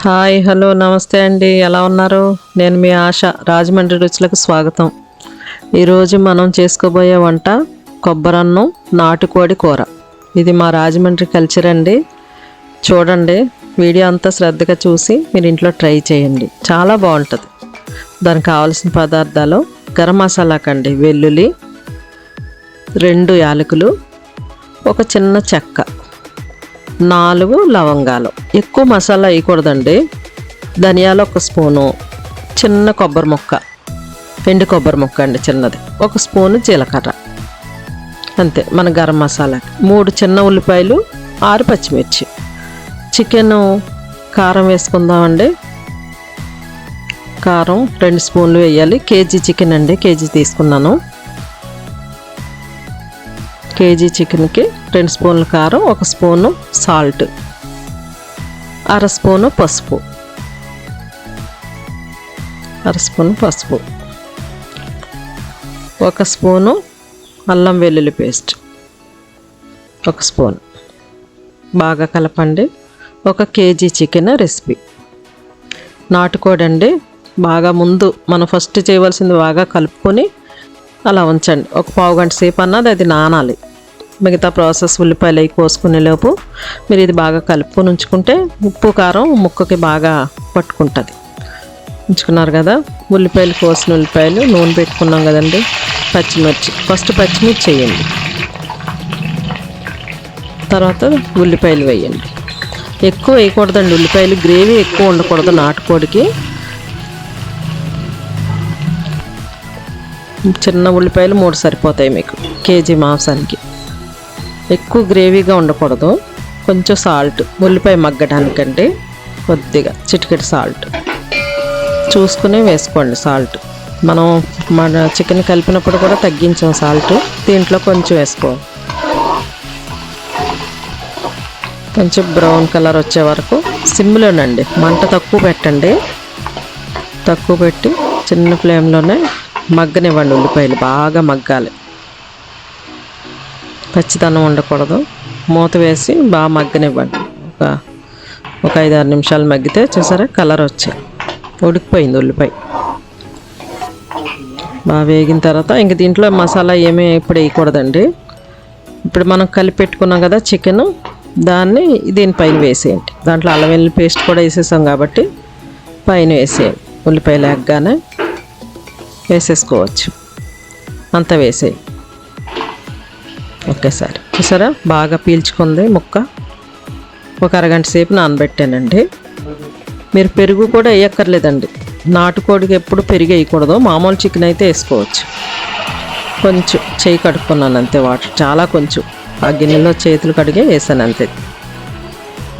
Hi hello నమస్తే అండి, ఎలా ఉన్నారు? నేను మీ ఆశ. రాజమండ్రి రుచులకు స్వాగతం. ఈరోజు మనం చేసుకోబోయే వంట కొబ్బరన్నం నాటుకోడి కూర. ఇది మా రాజమండ్రి కల్చర్ అండి. చూడండి, వీడియో అంతా శ్రద్ధగా చూసి మీరు ఇంట్లో ట్రై చేయండి, చాలా బాగుంటుంది. దానికి కావాల్సిన పదార్థాలు: గరం మసాలాకండి వెల్లుల్లి, 2 యాలకులు, ఒక చిన్న చెక్క, 4 లవంగాలు. ఎక్కువ మసాలా వేయకూడదండి. ధనియాలు 1 స్పూను, చిన్న కొబ్బరి ముక్క, ఎండు కొబ్బరి ముక్క అండి చిన్నది, 1 స్పూను జీలకర్ర, అంతే మన గరం మసాలాకి. 3 చిన్న ఉల్లిపాయలు, 6 పచ్చిమిర్చి. చికెన్ కారం వేసుకుందామండి. కారం 2 స్పూన్లు వేయాలి. కేజీ చికెన్ అండి, కేజీ తీసుకున్నాను. కేజీ చికెన్కి 2 స్పూన్ల కారం, 1 స్పూను సాల్ట్, 1/2 స్పూను పసుపు, 1/2 స్పూను పసుపు, 1 స్పూను అల్లం వెల్లుల్లి పేస్ట్, 1 స్పూన్. బాగా కలపండి. 1 కేజీ చికెన్ రెసిపీ. నాటుకోడి అండి. బాగా ముందు మనం ఫస్ట్ చేయవలసింది బాగా కలుపుకొని అలా ఉంచండి. 1 పావు గంట సేపు అన్నది అది నానాలి. మిగతా ప్రాసెస్ ఉల్లిపాయలు అవి కోసుకునే లోపు మీరు ఇది బాగా కలుపుకొని ఉంచుకుంటే ఉప్పు కారం ముక్కకి బాగా పట్టుకుంటుంది. ఉంచుకున్నారు కదా. ఉల్లిపాయలు, కోసిన ఉల్లిపాయలు, నూనె పెట్టుకున్నాం కదండి. పచ్చిమిర్చి, ఫస్ట్ పచ్చిమిర్చి వేయండి, తర్వాత ఉల్లిపాయలు వేయండి. ఎక్కువ వేయకూడదండి ఉల్లిపాయలు, గ్రేవీ ఎక్కువ ఉండకూడదు నాటుకోడికి. చిన్న ఉల్లిపాయలు 3 సరిపోతాయి మీకు కేజీ మాంసానికి. ఎక్కువ గ్రేవీగా ఉండకూడదు. కొంచెం సాల్ట్, ఉల్లిపాయ మగ్గడానికండి కొద్దిగా చిటికెడు సాల్ట్ చూసుకుని వేసుకోండి. సాల్ట్ మనం మన చికెన్ కలిపినప్పుడు కూడా తగ్గించాం సాల్ట్, దీంట్లో కొంచెం వేసుకోవాలి. కొంచెం బ్రౌన్ కలర్ వచ్చే వరకు సిమ్లోనండి, మంట తక్కువ పెట్టండి. తక్కువ పెట్టి చిన్న ఫ్లేమ్లోనే మగ్గనివ్వండి. ఉల్లిపాయలు బాగా మగ్గాలి, పచ్చిదనం ఉండకూడదు. మూత వేసి బాగా మగ్గనివ్వండి. ఒక 5-6 నిమిషాలు మగ్గితే చూసారా కలర్ వచ్చాయి, ఉడికిపోయింది ఉల్లిపాయ. బాగా వేగిన తర్వాత ఇంక దీంట్లో మసాలా ఏమీ ఇప్పుడు వేయకూడదండి. ఇప్పుడు మనం కలిపి పెట్టుకున్నాం కదా చికెన్, దాన్ని దీనిపైన వేసేయండి. దాంట్లో అల్లం వెల్లుల్లి పేస్ట్ కూడా వేసేసాం కాబట్టి పైన వేసేయండి. ఉల్లిపాయలు వేగగానే వేసేసుకోవచ్చు. అంతా వేసేయి ఒకేసారి. చూసారా బాగా పీల్చుకుంది ముక్క. ఒక అరగంట సేపు నానబెట్టానండి. మీరు పెరుగు కూడా వేయక్కర్లేదండి. నాటుకోడికి ఎప్పుడు పెరుగు వేయకూడదు. మామూలు చికెన్ అయితే వేసుకోవచ్చు. కొంచెం చేయి కడుక్కున్నాను అంతే, వాటర్ చాలా కొంచెం. ఆ గిన్నెలో చేతులు కడిగి వేసాను అంతే.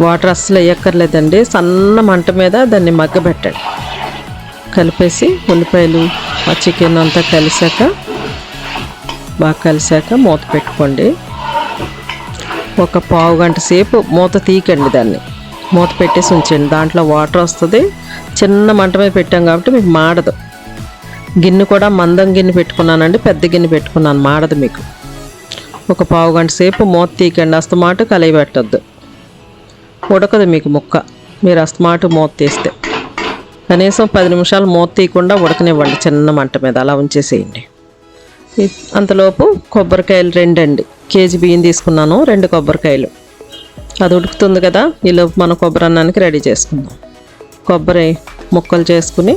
వాటర్ అస్సలు వేయక్కర్లేదండి. సన్న మంట మీద దాన్ని మగ్గబెట్టండి. కలిపేసి ఉల్లిపాయలు ఆ చికెన్ అంతా బాగా కలిసాక మూత పెట్టుకోండి. ఒక పావు గంట సేపు మూత తీయకండి, దాన్ని మూత పెట్టేసి ఉంచండి. దాంట్లో వాటర్ వస్తుంది. చిన్న మంట మీద పెట్టాం కాబట్టి మీకు మాడదు. గిన్నె కూడా మందం గిన్నె పెట్టుకున్నానండి, పెద్ద గిన్నె పెట్టుకున్నాను, మాడదు మీకు. ఒక పావు గంట సేపు మూత తీయకండి. అస్తమాటు కలిగి పెట్టద్దు, ఉడకదు మీకు ముక్క. మీరు అస్తమాటు మూత తీస్తే కనీసం 10 నిమిషాలు మూత తీయకుండా ఉడకనివ్వండి చిన్న మంట మీద, అలా ఉంచేసేయండి. అంతలోపు కొబ్బరికాయలు 2 అండి. కేజీ బియ్యం తీసుకున్నాను, 2 కొబ్బరికాయలు. అది ఉడుకుతుంది కదా, ఈలోపు మనం కొబ్బరి అన్నానికి రెడీ చేసుకుందాం. కొబ్బరి ముక్కలు చేసుకుని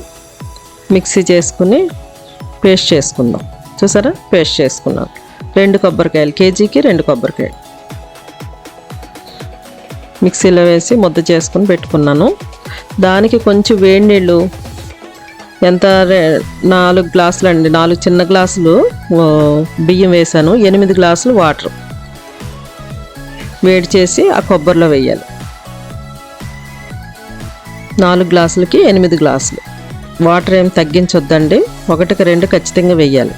మిక్సీ చేసుకుని పేస్ట్ చేసుకుందాం. చూసారా పేస్ట్ చేసుకున్నాను. 2 కొబ్బరికాయలు, కేజీకి 2 కొబ్బరికాయలు మిక్సీలో వేసి ముద్ద చేసుకుని పెట్టుకున్నాను. దానికి కొంచెం వేడి నీళ్ళు, ఎంత 4 గ్లాసులు అండి, 4 చిన్న గ్లాసులు బియ్యం వేసాను, 8 గ్లాసులు వాటర్ వేడి చేసి ఆ కొబ్బరిలో వేయాలి. 4 గ్లాసులకి 8 గ్లాసులు వాటర్ ఏం తగ్గించొద్దండి, 1కి 2 ఖచ్చితంగా వేయాలి.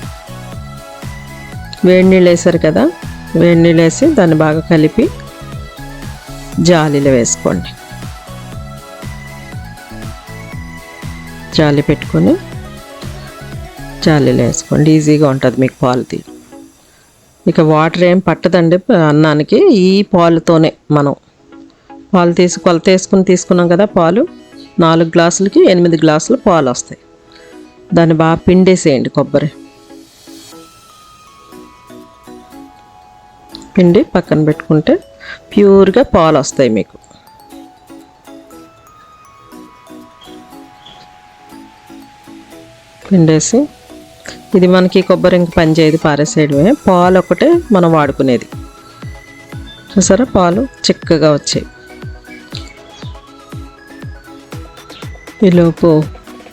వేడి నీళ్ళు వేసారు కదా, వేడి నీళ్ళు వేసి దాన్ని బాగా కలిపి జాలీలో వేసుకోండి. జాలి పెట్టుకొని జాలీలో వేసుకోండి, ఈజీగా ఉంటుంది మీకు పాలు తీ. ఇక వాటర్ ఏం పట్టదండి అన్నానికి. ఈ పాలుతోనే మనం పాలు తీసి కొలత వేసుకుని తీసుకున్నాం కదా పాలు, 4 గ్లాసులకి 8 గ్లాసులు పాలు వస్తాయి. దాన్ని బాగా పిండేసేయండి. కొబ్బరి పిండి పక్కన పెట్టుకుంటే ప్యూర్గా పాలు వస్తాయి మీకు. పిండేసి ఇది మనకి కొబ్బరి ఇంక పని చేయదు, పారేసేయడమే. పాలు ఒకటే మనం వాడుకునేది. చూసారా పాలు చిక్కగా వచ్చాయి. ఈలోపు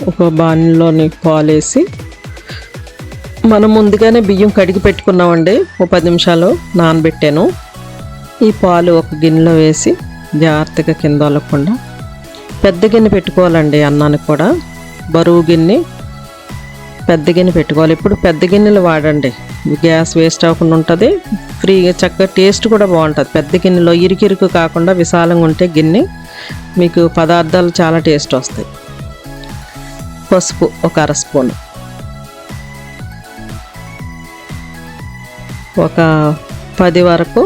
ఒక బాణీలోని పాలు వేసి మనం ముందుగానే బియ్యం కడిగి పెట్టుకున్నామండి. ఓ 10 నిమిషాలు నానబెట్టాను. ఈ పాలు ఒక గిన్నెలో వేసి జాగ్రత్తగా కింద వలకుండా పెద్ద గిన్నె పెట్టుకోవాలండి. అన్నానికి కూడా బరువు గిన్నె, పెద్ద గిన్నె పెట్టుకోవాలి. ఇప్పుడు పెద్ద గిన్నెలు వాడండి, గ్యాస్ వేస్ట్ అవ్వకుండా ఉంటుంది. ఫ్రీగా చక్కగా టేస్ట్ కూడా బాగుంటుంది. పెద్ద గిన్నెలో ఇరుకిరుకు కాకుండా విశాలంగా ఉంటే గిన్నె మీకు పదార్థాలు చాలా టేస్ట్ వస్తాయి. పసుపు ఒక 1/2 స్పూను, ఒక 10 వరకు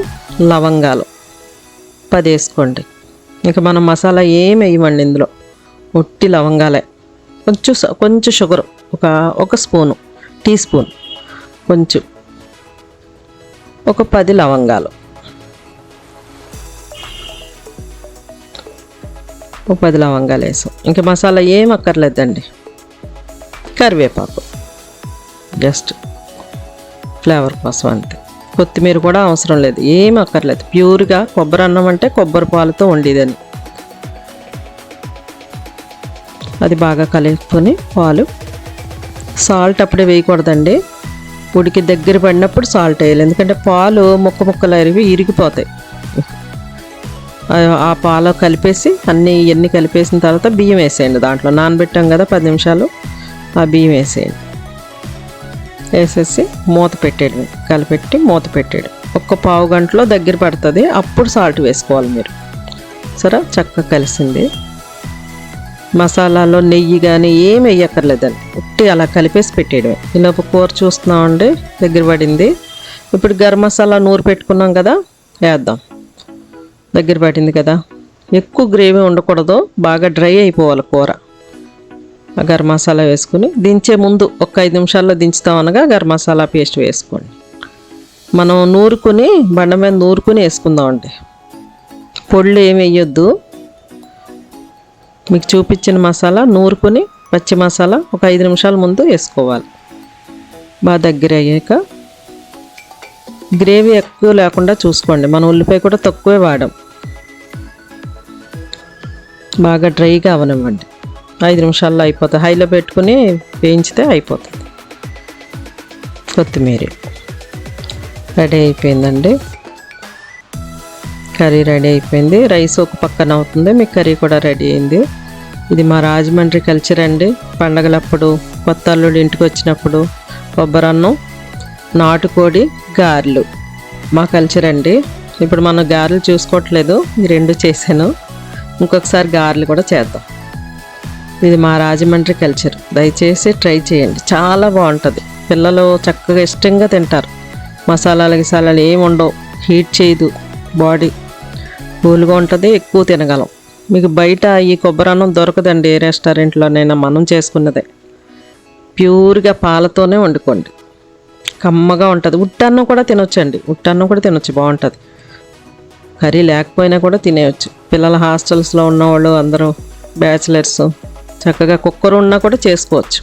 లవంగాలు 10 వేసుకోండి. ఇంకా మనం మసాలా ఏమి వేయమండి ఇందులో, ఒట్టి లవంగాలే. కొంచెం షుగర్ ఒక స్పూను, టీ స్పూన్ కొంచెం, ఒక 10 లవంగాలు, ఒక 10 లవంగాలు వేసాం. ఇంకా మసాలా ఏం అక్కర్లేదండి. కరివేపాకు జస్ట్ ఫ్లేవర్ కోసం అంతే. కొత్తిమీర కూడా అవసరం లేదు, ఏం అక్కర్లేదు. ప్యూర్గా కొబ్బరి అన్నం అంటే కొబ్బరి పాలతో వండేదని. అది బాగా కలుపుకొని పాలు, సాల్ట్ అప్పుడే వేయకూడదండి. ఉడికి దగ్గర పడినప్పుడు సాల్ట్ వేయాలి, ఎందుకంటే పాలు ముక్కలు అరివి ఇరిగిపోతాయి. ఆ పాలు కలిపేసి ఇవన్నీ కలిపేసిన తర్వాత బియ్యం వేసేయండి. దాంట్లో నానబెట్టాం కదా 10 నిమిషాలు, ఆ బియ్యం వేసేయండి. వేసేసి మూత పెట్టేయడం, కలిపెట్టి మూత పెట్టేయడం. ఒక్క పావు గంటలో దగ్గర పడుతుంది, అప్పుడు సాల్ట్ వేసుకోవాలి మీరు. సరే చక్కగా కలిసింది. మసాలాలో నెయ్యి కానీ ఏం వేయక్కర్లేదండి, ఉట్టి అలా కలిపేసి పెట్టేయడమే. ఈలోపు కూర చూస్తున్నామండి, దగ్గర పడింది. ఇప్పుడు గరం మసాలా నూరు పెట్టుకున్నాం కదా, వేద్దాం. దగ్గర పడింది కదా. ఎక్కువ గ్రేవీ ఉండకూడదు, బాగా డ్రై అయిపోవాలి కూర. ఆ గరం మసాలా వేసుకుని దించే ముందు ఒక 5 నిమిషాల్లో దించుతాం అనగా గరం మసాలా పేస్ట్ వేసుకోండి. మనం నూరుకుని బండ మీద నూరుకుని వేసుకుందామండి. పొడులు ఏమి వేయొద్దు. మీకు చూపించిన మసాలా నూరుకుని పచ్చి మసాలా ఒక 5 నిమిషాల ముందు వేసుకోవాలి. బాగా దగ్గర అయ్యాక గ్రేవీ ఎక్కువ లేకుండా చూసుకోండి. మనం ఉల్లిపాయ కూడా తక్కువే వాడాం. బాగా డ్రైగా అవనివ్వండి. 5 నిమిషాల్లో అయిపోతుంది. హైలో పెట్టుకుని వేయించితే అయిపోతుంది. కొత్తిమీర రెడీ అయిపోయిందండి. కర్రీ రెడీ అయిపోయింది. రైస్ ఒక పక్కన అవుతుంది, మీకు కర్రీ కూడా రెడీ అయింది. ఇది మా రాజమండ్రి కల్చర్ అండి. పండగలప్పుడు, కొత్త అల్లుడు ఇంటికి వచ్చినప్పుడు కొబ్బరన్నం, నాటుకోడి, గారెలు మా కల్చర్ అండి. ఇప్పుడు మనం గారెలు చూసుకోవట్లేదు, ఈ 2 చేశాను. ఇంకొకసారి గారెలు కూడా చేద్దాం. ఇది మా రాజమండ్రి కల్చర్. దయచేసి ట్రై చేయండి, చాలా బాగుంటుంది. పిల్లలు చక్కగా ఇష్టంగా తింటారు. మసాలాలు ఏమి ఉండవు, హీట్ చేయదు, బాడీ కూల్గా ఉంటుంది, ఎక్కువ తినగలం. మీకు బయట ఈ కొబ్బరి అన్నం దొరకదండి, ఏ రెస్టారెంట్లోనైనా. మనం చేసుకున్నదే ప్యూర్గా పాలతోనే వండుకోండి, కమ్మగా ఉంటుంది. ఉట్టన్నం కూడా తినొచ్చండి, ఉట్టన్నం కూడా తినొచ్చు, బాగుంటుంది. కర్రీ లేకపోయినా కూడా తినేయచ్చు. పిల్లల హాస్టల్స్లో ఉన్నవాళ్ళు అందరూ బ్యాచిలర్స్ చక్కగా కుక్కర్ ఉన్నా కూడా చేసుకోవచ్చు.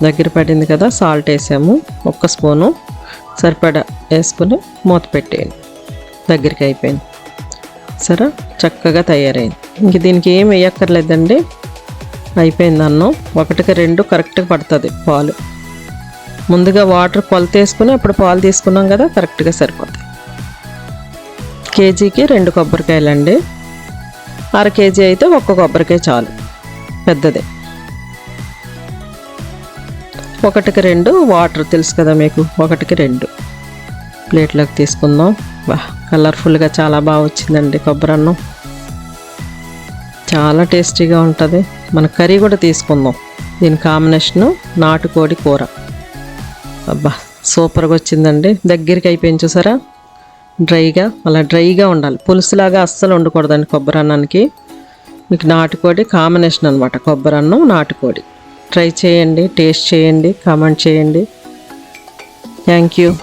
దగ్గర పడింది కదా, సాల్ట్ వేసాము 1 స్పూను సరిపడా వేసుకుని మూత పెట్టేయండి. దగ్గరికి అయిపోయింది. సరే చక్కగా తయారైంది. ఇంక దీనికి ఏం వేయక్కర్లేదండి, అయిపోయింది అన్నం. 1కి 2 కరెక్ట్గా పడుతుంది పాలు. ముందుగా వాటర్ కొలత వేసుకుని అప్పుడు పాలు తీసుకున్నాం కదా, కరెక్ట్గా సరిపోతాయి. కేజీకి 2 కొబ్బరికాయలండి. 1/2 కేజీ అయితే 1 కొబ్బరికాయ చాలు, పెద్దదే. 1కి 2 వాటర్ తెలుసు కదా మీకు, 1కి 2. ప్లేట్లోకి తీసుకుందాం. కలర్ఫుల్గా చాలా బాగా వచ్చిందండి కొబ్బరి అన్నం, చాలా టేస్టీగా ఉంటుంది. మన కర్రీ కూడా తీసుకుందాం. దీని కాంబినేషను నాటుకోడి కూర. అబ్బా సూపర్గా వచ్చిందండి. దగ్గరికి అయిపోయింది చూసారా. డ్రైగా ఉండాలి. పులుసులాగా అస్సలు ఉండకూడదండి కొబ్బరి అన్నానికి. మీకు నాటుకోడి కాంబినేషన్ అనమాట, కొబ్బరి అన్నం నాటుకోడి. ట్రై చేయండి, టేస్ట్ చేయండి, కామెంట్ చేయండి. Thank you.